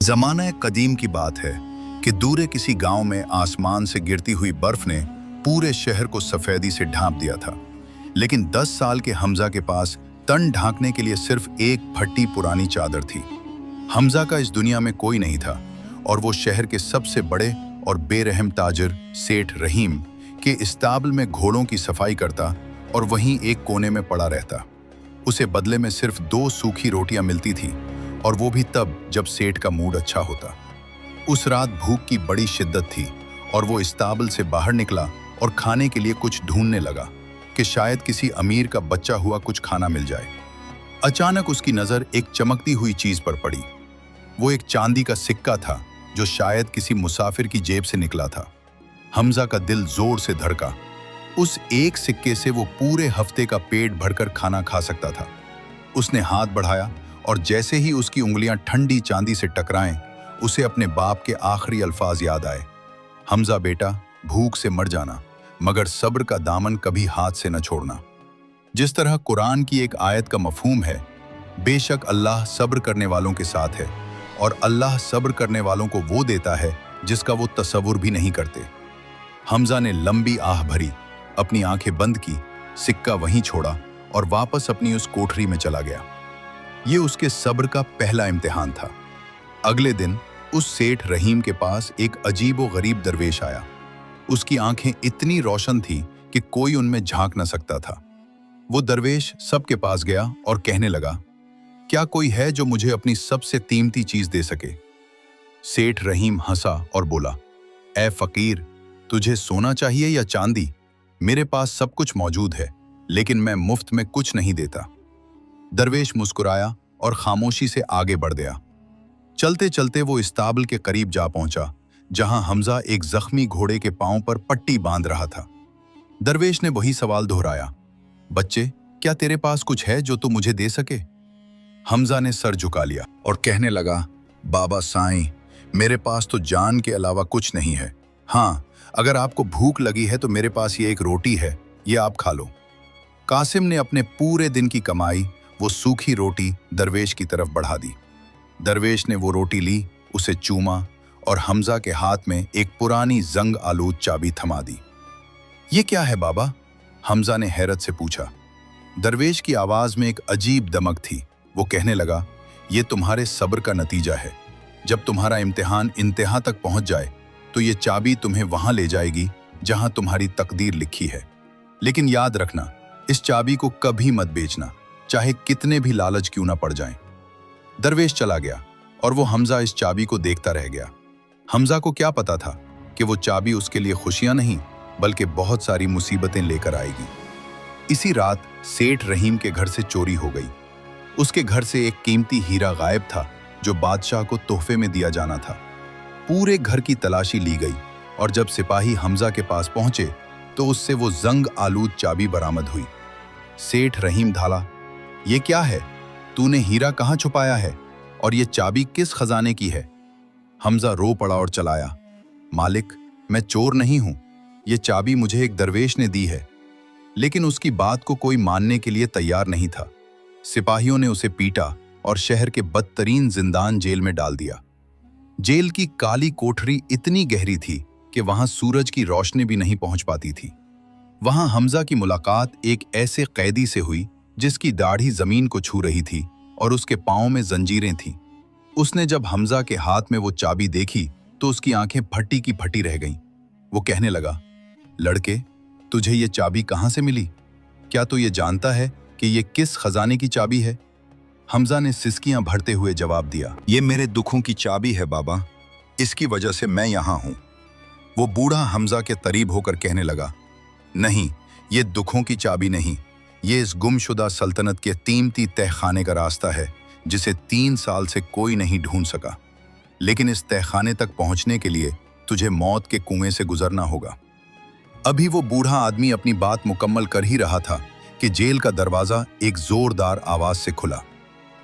जमाना कदीम की बात है कि दूर किसी गांव में आसमान से गिरती हुई बर्फ ने पूरे शहर को सफेदी से ढांप दिया था। लेकिन 10 साल के हमजा के पास तन ढांकने के लिए सिर्फ एक फटी पुरानी चादर थी। हमजा का इस दुनिया में कोई नहीं था और वो शहर के सबसे बड़े और बेरहम ताजिर सेठ रहीम के इस्ताबल में घोड़ों की सफाई करता और वहीं एक कोने में पड़ा रहता। उसे बदले में सिर्फ 2 सूखी रोटियां मिलती थी और वो भी तब जब सेठ का मूड अच्छा होता। उस रात भूख की बड़ी शिद्दत थी और वो इस्ताबल से बाहर निकला और खाने के लिए कुछ ढूंढने लगा कि शायद किसी अमीर का बच्चा हुआ कुछ खाना मिल जाए। अचानक उसकी नज़र एक चमकती हुई चीज पर पड़ी। वो एक चांदी का सिक्का था जो शायद किसी मुसाफिर की जेब से निकला था। हमजा का दिल जोर से धड़का। उस एक सिक्के से वो पूरे हफ्ते का पेट भरकर खाना खा सकता था। उसने हाथ बढ़ाया और जैसे ही उसकी उंगलियां ठंडी चांदी से टकराएं, उसे अपने बाप के आखिरी अल्फाज याद आए, हमजा बेटा, भूख से मर जाना मगर सब्र का दामन कभी हाथ से न छोड़ना। जिस तरह कुरान की एक आयत का मफहूम है, बेशक अल्लाह सब्र करने वालों के साथ है और अल्लाह सब्र करने वालों को वो देता है जिसका वो तसव्वुर भी नहीं करते। हमजा ने लंबी आह भरी, अपनी आंखें बंद की, सिक्का वहीं छोड़ा और वापस अपनी उस कोठरी में चला गया। ये उसके सब्र का पहला इम्तिहान था। अगले दिन उस सेठ रहीम के पास एक अजीबो गरीब दरवेश आया। उसकी आंखें इतनी रोशन थीं कि कोई उनमें झांक न सकता था। वो दरवेश सबके पास गया और कहने लगा, क्या कोई है जो मुझे अपनी सबसे कीमती चीज दे सके? सेठ रहीम हंसा और बोला, ऐ फकीर, तुझे सोना चाहिए या चांदी? मेरे पास सब कुछ मौजूद है, लेकिन मैं मुफ्त में कुछ नहीं देता। दरवेश मुस्कुराया और खामोशी से आगे बढ़ गया। चलते चलते वो इस्ताबल के करीब जा पहुंचा, जहां हमजा एक जख्मी घोड़े के पांव पर पट्टी बांध रहा था। दरवेश ने वही सवाल दोहराया, बच्चे, क्या तेरे पास कुछ है जो तू मुझे दे सके? हमजा ने सर झुका लिया और कहने लगा, बाबा साईं, मेरे पास तो जान के अलावा कुछ नहीं है। हाँ, अगर आपको भूख लगी है तो मेरे पास ये एक रोटी है, ये आप खा लो। कासिम ने अपने पूरे दिन की कमाई वो सूखी रोटी दरवेश की तरफ बढ़ा दी। दरवेश ने वो रोटी ली, उसे चूमा और हमजा के हाथ में एक पुरानी जंग आलूद चाबी थमा दी। ये क्या है बाबा? हमजा ने हैरत से पूछा। दरवेश की आवाज में एक अजीब दमक थी। वो कहने लगा, ये तुम्हारे सब्र का नतीजा है। जब तुम्हारा इम्तिहान इंतहा तक पहुंच जाए तो ये चाबी तुम्हें वहां ले जाएगी जहां तुम्हारी तकदीर लिखी है। लेकिन याद रखना, इस चाबी को कभी मत बेचना, चाहे कितने भी लालच क्यों ना पड़ जाएं। दरवेश चला गया और वो हमजा इस चाबी को देखता रह गया। हमजा को क्या पता था कि वो चाबी उसके लिए खुशियां नहीं बल्कि बहुत सारी मुसीबतें लेकर आएगी। इसी रात सेठ रहीम के घर से चोरी हो गई। उसके घर से एक कीमती हीरा गायब था जो बादशाह को तोहफे में दिया जाना था। पूरे घर की तलाशी ली गई और जब सिपाही हमजा के पास पहुंचे तो उससे वो जंग आलूद चाबी बरामद हुई। सेठ रहीम धाला, ये क्या है? तूने हीरा कहाँ छुपाया है और ये चाबी किस खजाने की है? हमजा रो पड़ा और चलाया, मालिक, मैं चोर नहीं हूं, ये चाबी मुझे एक दरवेश ने दी है। लेकिन उसकी बात को कोई मानने के लिए तैयार नहीं था। सिपाहियों ने उसे पीटा और शहर के बदतरीन जिंदान जेल में डाल दिया। जेल की काली कोठरी इतनी गहरी थी कि वहां सूरज की रोशनी भी नहीं पहुंच पाती थी। वहां हमजा की मुलाकात एक ऐसे कैदी से हुई जिसकी दाढ़ी जमीन को छू रही थी और उसके पांव में जंजीरें थीं। उसने जब हमजा के हाथ में वो चाबी देखी तो उसकी आंखें फटी की फटी रह गईं। वो कहने लगा, लड़के, तुझे ये चाबी कहां से मिली? क्या तू ये जानता है कि ये किस खजाने की चाबी है? हमजा ने सिसकियां भरते हुए जवाब दिया, ये मेरे दुखों की चाबी है बाबा, इसकी वजह से मैं यहां हूं। वो बूढ़ा हमजा के करीब होकर कहने लगा, नहीं, ये दुखों की चाबी नहीं, ये इस गुमशुदा सल्तनत के कीमती तहखाने का रास्ता है जिसे 3 साल से कोई नहीं ढूंढ सका। लेकिन इस तहखाने तक पहुंचने के लिए तुझे मौत के कुएं से गुजरना होगा। अभी वो बूढ़ा आदमी अपनी बात मुकम्मल कर ही रहा था कि जेल का दरवाजा एक जोरदार आवाज से खुला।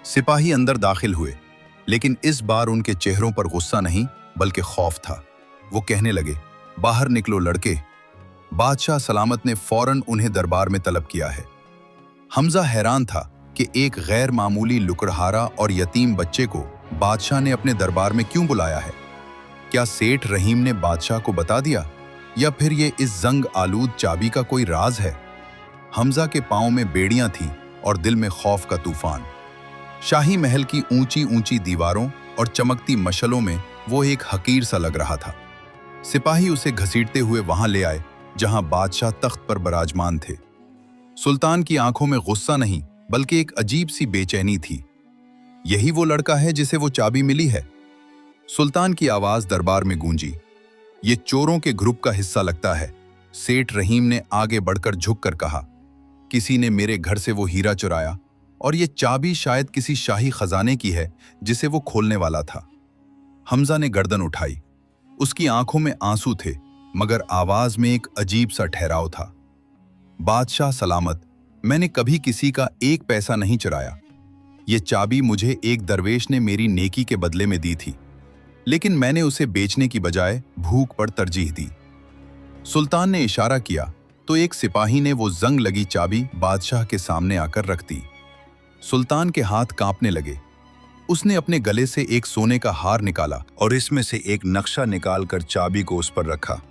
सिपाही अंदर दाखिल हुए, लेकिन इस बार उनके चेहरों पर गुस्सा नहीं बल्कि खौफ था। वो कहने लगे, बाहर निकलो लड़के। बादशाह सलामत ने फौरन उन्हें दरबार में तलब किया है। हमजा हैरान था कि एक गैर मामूली लुकड़हारा और यतीम बच्चे को बादशाह ने अपने दरबार में क्यों बुलाया है? क्या सेठ रहीम ने बादशाह को बता दिया, या फिर ये इस जंग आलूद चाबी का कोई राज है? हमजा के पांव में बेड़ियां थीं और दिल में खौफ का तूफान। शाही महल की ऊंची ऊंची दीवारों और चमकती मशलों में वो एक हकीर सा लग रहा था। सिपाही उसे घसीटते हुए वहां ले आए जहां बादशाह तख्त पर बराजमान थे। सुल्तान की आंखों में गुस्सा नहीं, बल्कि एक अजीब सी बेचैनी थी। यही वो लड़का है जिसे वो चाबी मिली है? सुल्तान की आवाज दरबार में गूंजी। ये चोरों के ग्रुप का हिस्सा लगता है। सेठ रहीम ने आगे बढ़कर झुककर कहा, किसी ने मेरे घर से वो हीरा चुराया, और ये चाबी शायद किसी शाही खजाने की है जिसे वो खोलने वाला था। हमजा ने गर्दन उठाई। उसकी आंखों में आंसू थे, मगर आवाज में एक अजीब सा ठहराव था। बादशाह सलामत, मैंने कभी किसी का एक पैसा नहीं चुराया। ये चाबी मुझे एक दरवेश ने मेरी नेकी के बदले में दी थी, लेकिन मैंने उसे बेचने की बजाय भूख पर तरजीह दी। सुल्तान ने इशारा किया तो एक सिपाही ने वो जंग लगी चाबी बादशाह के सामने आकर रख दी। सुल्तान के हाथ कांपने लगे। उसने अपने गले से एक सोने का हार निकाला और इसमें से एक नक्शा निकालकर चाबी को उस पर रखा,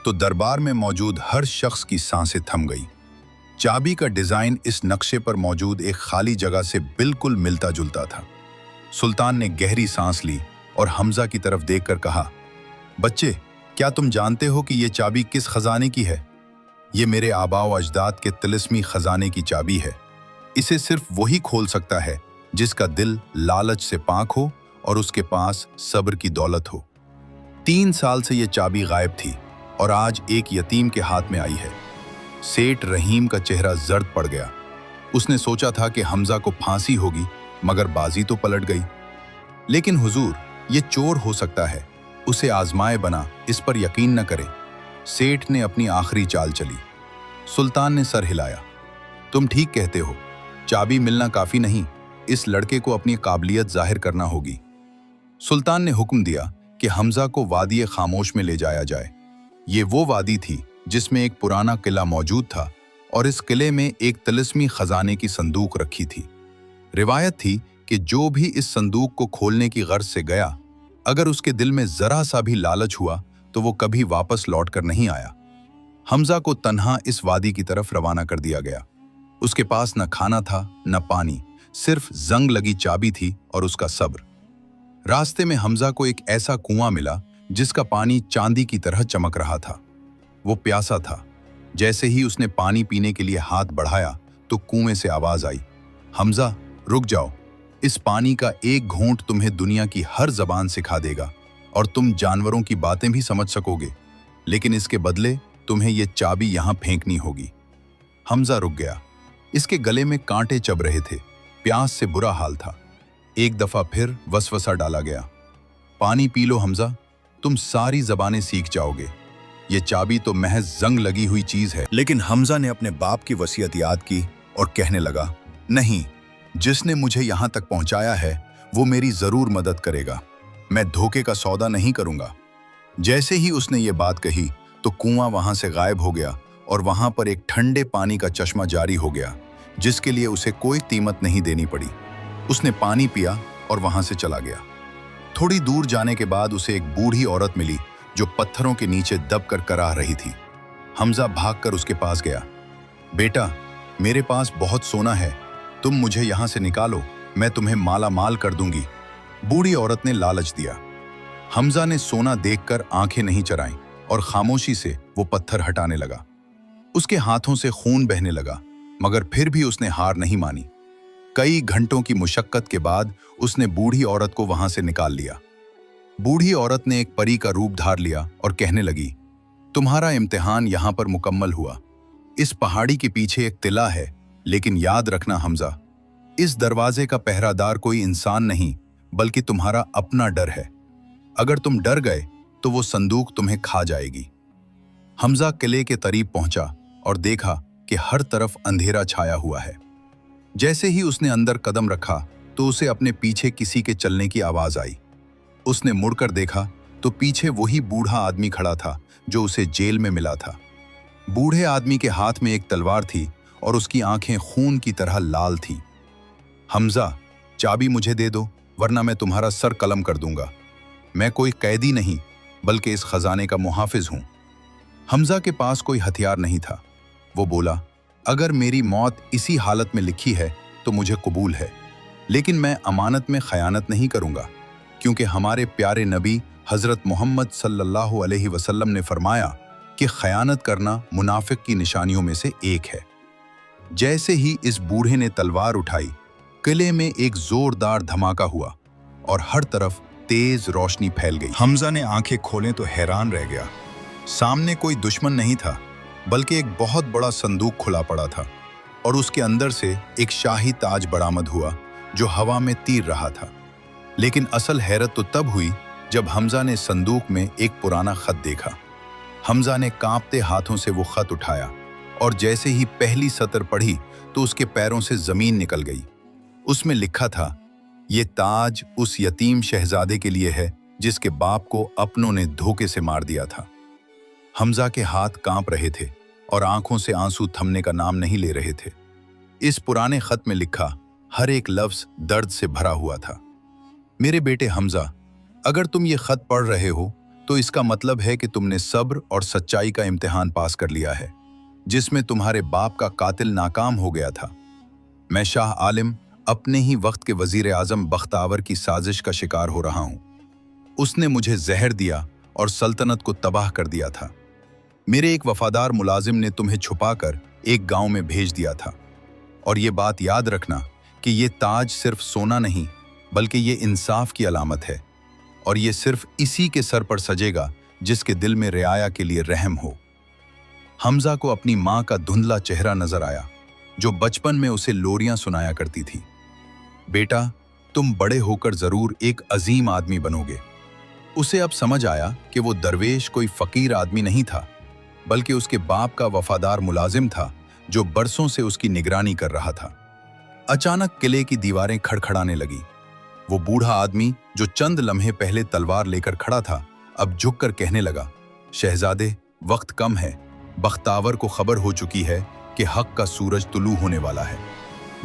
तो दरबार में मौजूद हर शख्स की सांसें थम गई। चाबी का डिजाइन इस नक्शे पर मौजूद एक खाली जगह से बिल्कुल मिलता जुलता था। सुल्तान ने गहरी सांस ली और हमजा की तरफ देखकर कहा, बच्चे, क्या तुम जानते हो कि ये चाबी किस खजाने की है? ये मेरे आबाओ अजदाद के तिलिस्मी खजाने की चाबी है। इसे सिर्फ वही खोल सकता है जिसका दिल लालच से पाक हो और उसके पास सब्र की दौलत हो। 3 साल से ये चाबी गायब थी और आज एक यतीम के हाथ में आई है। सेठ रहीम का चेहरा जर्द पड़ गया। उसने सोचा था कि हमजा को फांसी होगी, मगर बाजी तो पलट गई। लेकिन हुजूर, ये चोर हो सकता है, उसे आजमाए बना, इस पर यकीन न करें। सेठ ने अपनी आखिरी चाल चली। सुल्तान ने सर हिलाया। तुम ठीक कहते हो, चाबी मिलना काफी नहीं, इस लड़के को अपनी काबिलियत जाहिर करना होगी। सुल्तान ने हुक्म दिया कि हमजा को वादी खामोश में ले जाया जाए। ये वो वादी थी जिसमें एक पुराना किला मौजूद था और इस किले में एक तिलिस्मी खजाने की संदूक रखी थी। रिवायत थी कि जो भी इस संदूक को खोलने की गर्ज से गया, अगर उसके दिल में जरा सा भी लालच हुआ तो वो कभी वापस लौटकर नहीं आया। हमजा को तन्हा इस वादी की तरफ रवाना कर दिया गया। उसके पास न खाना था न पानी, सिर्फ जंग लगी चाबी थी और उसका सब्र। रास्ते में हमजा को एक ऐसा कुआं मिला जिसका पानी चांदी की तरह चमक रहा था। वो प्यासा था। जैसे ही उसने पानी पीने के लिए हाथ बढ़ाया तो कुएं से आवाज आई, हमजा, रुक जाओ। इस पानी का एक घूंट तुम्हें दुनिया की हर जबान सिखा देगा और तुम जानवरों की बातें भी समझ सकोगे, लेकिन इसके बदले तुम्हें ये चाबी यहां फेंकनी होगी। हमजा रुक गया। इसके गले में कांटे चुभ रहे थे। प्यास से बुरा हाल था। एक दफा फिर वसवसा डाला गया, पानी पी लो हमजा, तुम सारी जबानें सीख जाओगे। ये चाबी तो महज जंग लगी हुई चीज है। लेकिन हमजा ने अपने बाप की वसीयत याद की और कहने लगा, नहीं, जिसने मुझे यहां तक पहुंचाया है वो मेरी जरूर मदद करेगा। मैं धोखे का सौदा नहीं करूंगा। जैसे ही उसने ये बात कही तो कुआं वहां से गायब हो गया और वहां पर एक ठंडे पानी का चश्मा जारी हो गया, जिसके लिए उसे कोई कीमत नहीं देनी पड़ी। उसने पानी पिया और वहां से चला गया। थोड़ी दूर जाने के बाद उसे एक बूढ़ी औरत मिली जो पत्थरों के नीचे दबकर कराह रही थी। हमजा भागकर उसके पास गया। बेटा, मेरे पास बहुत सोना है, तुम मुझे यहां से निकालो, मैं तुम्हें माला माल कर दूंगी। बूढ़ी औरत ने लालच दिया। हमजा ने सोना देखकर आंखें नहीं चराईं और खामोशी से वो पत्थर हटाने लगा। उसके हाथों से खून बहने लगा, मगर फिर भी उसने हार नहीं मानी। कई घंटों की मुशक्कत के बाद उसने बूढ़ी औरत को वहां से निकाल लिया। बूढ़ी औरत ने एक परी का रूप धार लिया और कहने लगी, तुम्हारा इम्तिहान यहां पर मुकम्मल हुआ। इस पहाड़ी के पीछे एक तिला है, लेकिन याद रखना हमजा, इस दरवाजे का पहरादार कोई इंसान नहीं बल्कि तुम्हारा अपना डर है। अगर तुम डर गए तो वो संदूक तुम्हें खा जाएगी। हमजा किले के करीब पहुंचा और देखा कि हर तरफ अंधेरा छाया हुआ है। जैसे ही उसने अंदर कदम रखा तो उसे अपने पीछे किसी के चलने की आवाज आई। उसने मुड़कर देखा तो पीछे वही बूढ़ा आदमी खड़ा था जो उसे जेल में मिला था। बूढ़े आदमी के हाथ में एक तलवार थी और उसकी आंखें खून की तरह लाल थीं। हमजा, चाबी मुझे दे दो, वरना मैं तुम्हारा सर कलम कर दूंगा। मैं कोई कैदी नहीं, बल्कि इस खजाने का मुहाफिज हूं। हमजा के पास कोई हथियार नहीं था। वो बोला, अगर मेरी मौत इसी हालत में लिखी है तो मुझे कबूल है, लेकिन मैं अमानत में खयानत नहीं करूंगा, क्योंकि हमारे प्यारे नबी हजरत मोहम्मद सल्लल्लाहु अलैहि वसल्लम ने फरमाया कि खयानत करना मुनाफिक की निशानियों में से एक है। जैसे ही इस बूढ़े ने तलवार उठाई, किले में एक जोरदार धमाका हुआ और हर तरफ तेज रोशनी फैल गई। हमजा ने आंखें खोलें तो हैरान रह गया। सामने कोई दुश्मन नहीं था, बल्कि एक बहुत बड़ा संदूक खुला पड़ा था और उसके अंदर से एक शाही ताज बरामद हुआ जो हवा में तीर रहा था। लेकिन असल हैरत तो तब हुई जब हमजा ने संदूक में एक पुराना खत देखा। हमजा ने कांपते हाथों से वो खत उठाया और जैसे ही पहली सतर पढ़ी तो उसके पैरों से जमीन निकल गई। उसमें लिखा था, ये ताज उस यतीम शहजादे के लिए है जिसके बाप को अपनों ने धोखे से मार दिया था। हमजा के हाथ कांप रहे थे और आंखों से आंसू थमने का नाम नहीं ले रहे थे। इस पुराने खत में लिखा हर एक लफ्ज दर्द से भरा हुआ था। मेरे बेटे हमजा, अगर तुम ये खत पढ़ रहे हो तो इसका मतलब है कि तुमने सब्र और सच्चाई का इम्तिहान पास कर लिया है, जिसमें तुम्हारे बाप का कातिल नाकाम हो गया था। मैं शाह आलिम अपने ही वक्त के वजीर आजम बख्तावर की साजिश का शिकार हो रहा हूं। उसने मुझे जहर दिया और सल्तनत को तबाह कर दिया था। मेरे एक वफादार मुलाजिम ने तुम्हें छुपाकर एक गांव में भेज दिया था। और ये बात याद रखना कि ये ताज सिर्फ सोना नहीं, बल्कि ये इंसाफ की अलामत है, और ये सिर्फ इसी के सर पर सजेगा जिसके दिल में रियाया के लिए रहम हो। हमजा को अपनी माँ का धुंधला चेहरा नजर आया, जो बचपन में उसे लोरियां सुनाया करती थी। बेटा, तुम बड़े होकर जरूर एक अजीम आदमी बनोगे। उसे अब समझ आया कि वो दरवेश कोई फकीर आदमी नहीं था, बल्कि उसके बाप का वफादार मुलाजिम था जो बरसों से उसकी निगरानी कर रहा था। अचानक किले की दीवारें खड़खड़ाने लगी। वो बूढ़ा आदमी जो चंद लम्हे पहले तलवार लेकर खड़ा था, अब झुककर कहने लगा, शहजादे, वक्त कम है। बख्तावर को खबर हो चुकी है कि हक का सूरज तुलू होने वाला है।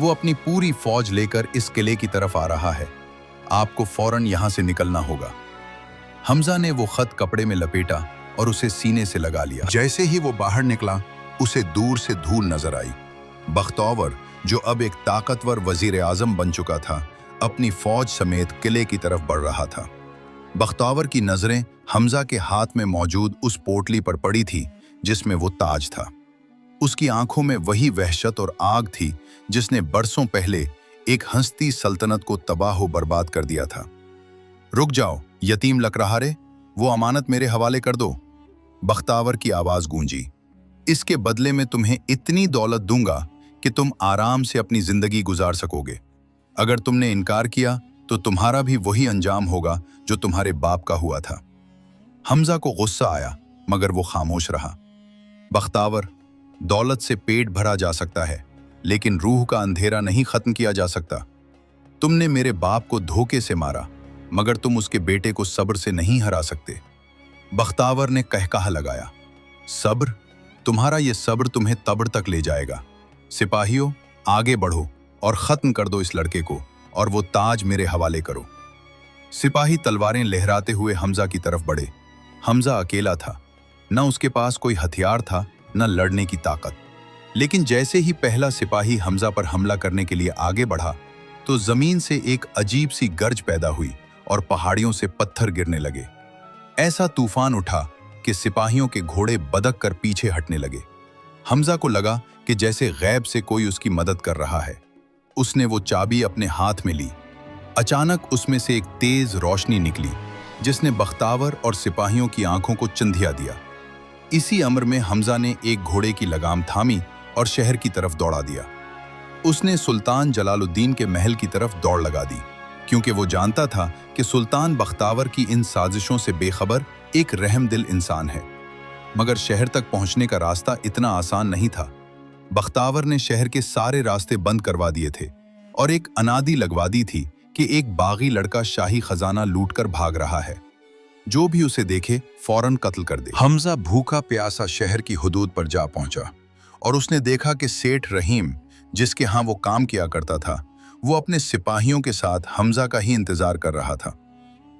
वो अपनी पूरी फौज लेकर इस किले की तरफ आ रहा है। आपको फौरन यहां से निकलना होगा। हमजा ने वो खत कपड़े में लपेटा और उसे सीने से लगा लिया। जैसे ही वो बाहर निकला, उसे दूर से धूल नजर आई। बख्तावर, जो अब एक ताकतवर वजीर आजम बन चुका था, अपनी फौज समेत किले की तरफ बढ़ रहा था। बख्तावर की नजरें हमजा के हाथ में मौजूद उस पोटली पर पड़ी थी जिसमें वो ताज था। उसकी आंखों में वही वहशत और आग थी जिसने बरसों पहले एक हंसती सल्तनत को तबाह बर्बाद कर दिया था। रुक जाओ यतीम लकड़हारे, वो अमानत मेरे हवाले कर दो। बख्तावर की आवाज गूंजी। इसके बदले में तुम्हें इतनी दौलत दूंगा कि तुम आराम से अपनी जिंदगी गुजार सकोगे। अगर तुमने इनकार किया तो तुम्हारा भी वही अंजाम होगा जो तुम्हारे बाप का हुआ था। हमजा को गुस्सा आया, मगर वो खामोश रहा। बख्तावर, दौलत से पेट भरा जा सकता है, लेकिन रूह का अंधेरा नहीं खत्म किया जा सकता। तुमने मेरे बाप को धोखे से मारा, मगर तुम उसके बेटे को सब्र से नहीं हरा सकते। बख्तावर ने कहकहा लगाया, सब्र? तुम्हारा ये सब्र तुम्हें तब्र तक ले जाएगा। सिपाहियों, आगे बढ़ो और खत्म कर दो इस लड़के को, और वो ताज मेरे हवाले करो। सिपाही तलवारें लहराते हुए हमजा की तरफ बढ़े। हमजा अकेला था, न उसके पास कोई हथियार था, न लड़ने की ताकत। लेकिन जैसे ही पहला सिपाही हमजा पर हमला करने के लिए आगे बढ़ा, तो जमीन से एक अजीब सी गर्ज पैदा हुई और पहाड़ियों से पत्थर गिरने लगे। ऐसा तूफान उठा कि सिपाहियों के घोड़े बदक कर पीछे हटने लगे। हमजा को लगा कि जैसे गैब से कोई उसकी मदद कर रहा है। उसने वो चाबी अपने हाथ में ली। अचानक उसमें से एक तेज रोशनी निकली, जिसने बख्तावर और सिपाहियों की आंखों को चंधिया दिया। इसी अमर में हमजा ने एक घोड़े की लगाम थामी और शहर की तरफ दौड़ा दिया। उसने सुल्तान जलालुद्दीन के महल की तरफ दौड़ लगा दी, क्योंकि वो जानता था कि सुल्तान बख्तावर की इन साजिशों से बेखबर एक रहमदिल इंसान है। मगर शहर तक पहुंचने का रास्ता इतना आसान नहीं था। बख्तावर ने शहर के सारे रास्ते बंद करवा दिए थे और एक अनादी लगवा दी थी कि एक बागी लड़का शाही खजाना लूटकर भाग रहा है। जो भी उसे देखे फौरन कत्ल कर दे। हमजा भूखा प्यासा शहर की हुदूद पर जा पहुंचा और उसने देखा कि सेठ रहीम, जिसके यहाँ वो काम किया करता था, वो अपने सिपाहियों के साथ हमजा का ही इंतजार कर रहा था।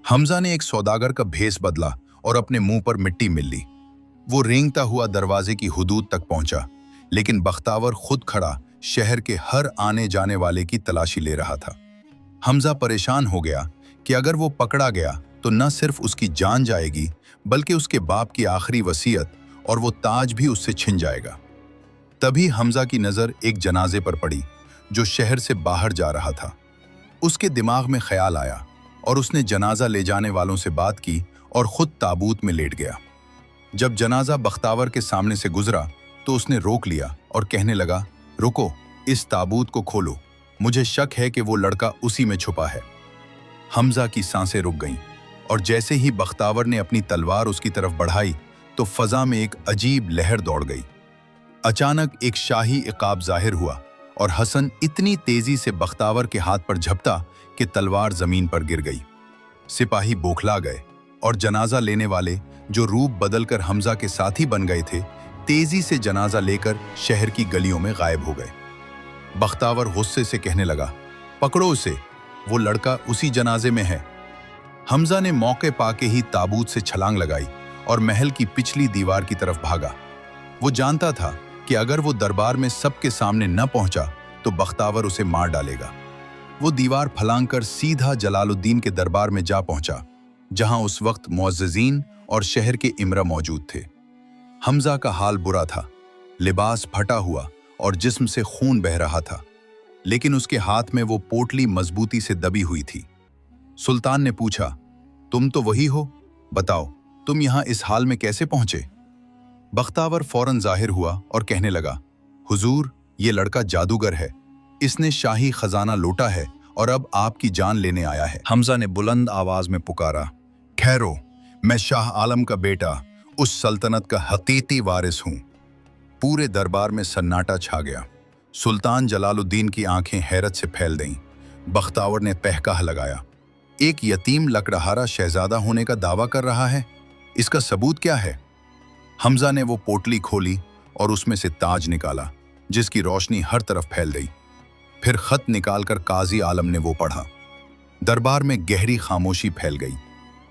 हमजा ने एक सौदागर का भेस बदला और अपने मुंह पर मिट्टी मिल ली। वो रेंगता हुआ दरवाजे की हुदूद तक पहुंचा, लेकिन बख्तावर खुद खड़ा शहर के हर आने जाने वाले की तलाशी ले रहा था। हमजा परेशान हो गया कि अगर वो पकड़ा गया तो न सिर्फ उसकी जान जाएगी, बल्कि उसके बाप की आखिरी वसीयत और वो ताज भी उससे छिन जाएगा। तभी हमजा की नज़र एक जनाजे पर पड़ी जो शहर से बाहर जा रहा था। उसके दिमाग में ख्याल आया और उसने जनाजा ले जाने वालों से बात की और खुद ताबूत में लेट गया। जब जनाजा बख्तावर के सामने से गुजरा तो उसने रोक लिया और कहने लगा, रुको, इस ताबूत को खोलो, मुझे शक है कि वो लड़का उसी में छुपा है। हमजा की सांसें रुक गईं और जैसे ही बख्तावर ने अपनी तलवार उसकी तरफ बढ़ाई तो फजा में एक अजीब लहर दौड़ गई। अचानक एक शाही इकाब जाहिर हुआ और हसन इतनी तेजी से बख्तावर के हाथ पर झपटा कि तलवार जमीन पर गिर गई। सिपाही बौखला गए और जनाजा लेने वाले, जो रूप बदलकर हमजा के साथी बन गए थे, तेजी से जनाजा लेकर शहर की गलियों में गायब हो गए। बख्तावर गुस्से से कहने लगा, पकड़ो उसे, वो लड़का उसी जनाजे में है। हमजा ने मौके पाके ही ताबूत से छलांग लगाई और महल की पिछली दीवार की तरफ भागा। वो जानता था कि अगर वो दरबार में सबके सामने न पहुंचा तो बख्तावर उसे मार डालेगा। वो दीवार फलांगकर सीधा जलालुद्दीन के दरबार में जा पहुंचा, जहां उस वक्त मुअज्जिज़ीन और शहर के इमरा मौजूद थे। हमजा का हाल बुरा था, लिबास फटा हुआ और जिस्म से खून बह रहा था, लेकिन उसके हाथ में वो पोटली मजबूती से दबी हुई थी। सुल्तान ने पूछा, तुम तो वही हो, बताओ तुम यहां इस हाल में कैसे पहुंचे? बख्तावर फौरन जाहिर हुआ और कहने लगा, हुजूर, ये लड़का जादूगर है, इसने शाही खजाना लूटा है और अब आपकी जान लेने आया है। हमजा ने बुलंद आवाज में पुकारा, खैरो, मैं शाह आलम का बेटा, उस सल्तनत का हकीकी वारिस हूं। पूरे दरबार में सन्नाटा छा गया। सुल्तान जलालुद्दीन की आंखें हैरत से फैल गईं। बख्तावर ने तहकाह लगाया, एक यतीम लकड़हारा शहजादा होने का दावा कर रहा है, इसका सबूत क्या है? हमजा ने वो पोटली खोली और उसमें से ताज निकाला, जिसकी रोशनी हर तरफ फैल गई। फिर खत निकालकर काजी आलम ने वो पढ़ा। दरबार में गहरी खामोशी फैल गई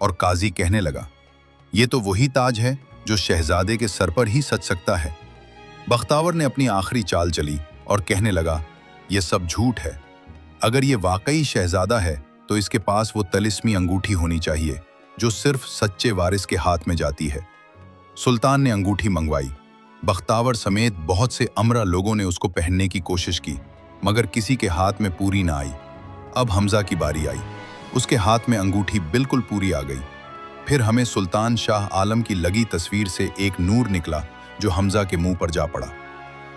और काजी कहने लगा, ये तो वही ताज है जो शहजादे के सर पर ही सज सकता है। बख्तावर ने अपनी आखिरी चाल चली और कहने लगा, ये सब झूठ है। अगर ये वाकई शहजादा है तो इसके पास वो तलिस्मी अंगूठी होनी चाहिए जो सिर्फ सच्चे वारिस के हाथ में जाती है। सुल्तान ने अंगूठी मंगवाई। बख्तावर समेत बहुत से अमरा लोगों ने उसको पहनने की कोशिश की, मगर किसी के हाथ में पूरी ना आई। अब हमजा की बारी आई। उसके हाथ में अंगूठी बिल्कुल पूरी आ गई। फिर हमें सुल्तान शाह आलम की लगी तस्वीर से एक नूर निकला जो हमजा के मुंह पर जा पड़ा।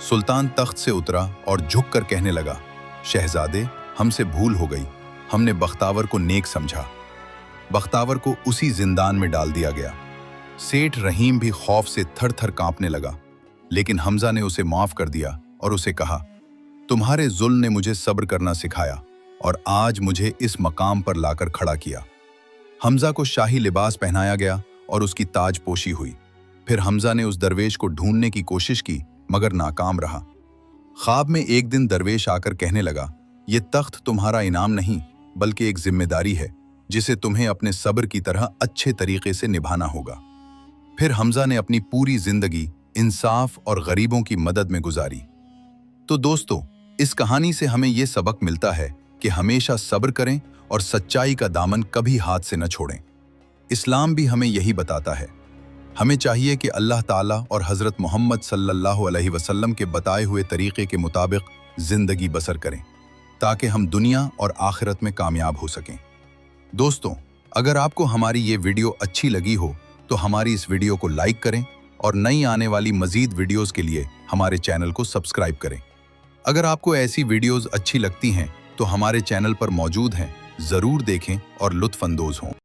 सुल्तान तख्त से उतरा और झुक कर कहने लगा, शहजादे, हमसे भूल हो गई, हमने बख्तावर को नेक समझा। बख्तावर को उसी जिंदान में डाल दिया गया। सेठ रहीम भी खौफ से थर थर कांपने लगा, लेकिन हमजा ने उसे माफ कर दिया और उसे कहा, तुम्हारे जुल्म ने मुझे सब्र करना सिखाया और आज मुझे इस मकाम पर लाकर खड़ा किया। हमजा को शाही लिबास पहनाया गया और उसकी ताजपोशी हुई। फिर हमजा ने उस दरवेश को ढूंढने की कोशिश की, मगर नाकाम रहा। ख्वाब में एक दिन दरवेश आकर कहने लगा, ये तख्त तुम्हारा इनाम नहीं बल्कि एक जिम्मेदारी है जिसे तुम्हें अपने सब्र की तरह अच्छे तरीके से निभाना होगा। फिर हमजा ने अपनी पूरी जिंदगी इंसाफ और गरीबों की मदद में गुजारी। तो दोस्तों, इस कहानी से हमें यह सबक मिलता है कि हमेशा सब्र करें और सच्चाई का दामन कभी हाथ से न छोड़ें। इस्लाम भी हमें यही बताता है। हमें चाहिए कि अल्लाह ताला और हज़रत मोहम्मद सल्लल्लाहु अलैहि वसल्लम के बताए हुए तरीक़े के मुताबिक ज़िंदगी बसर करें, ताकि हम दुनिया और आखिरत में कामयाब हो सकें। दोस्तों, अगर आपको हमारी ये वीडियो अच्छी लगी हो तो हमारी इस वीडियो को लाइक करें और नई आने वाली मज़ीद वीडियोज़ के लिए हमारे चैनल को सब्सक्राइब करें। अगर आपको ऐसी वीडियोज़ अच्छी लगती हैं तो हमारे चैनल पर मौजूद हैं, ज़रूर देखें और लुत्फ़ अंदोज़ हों।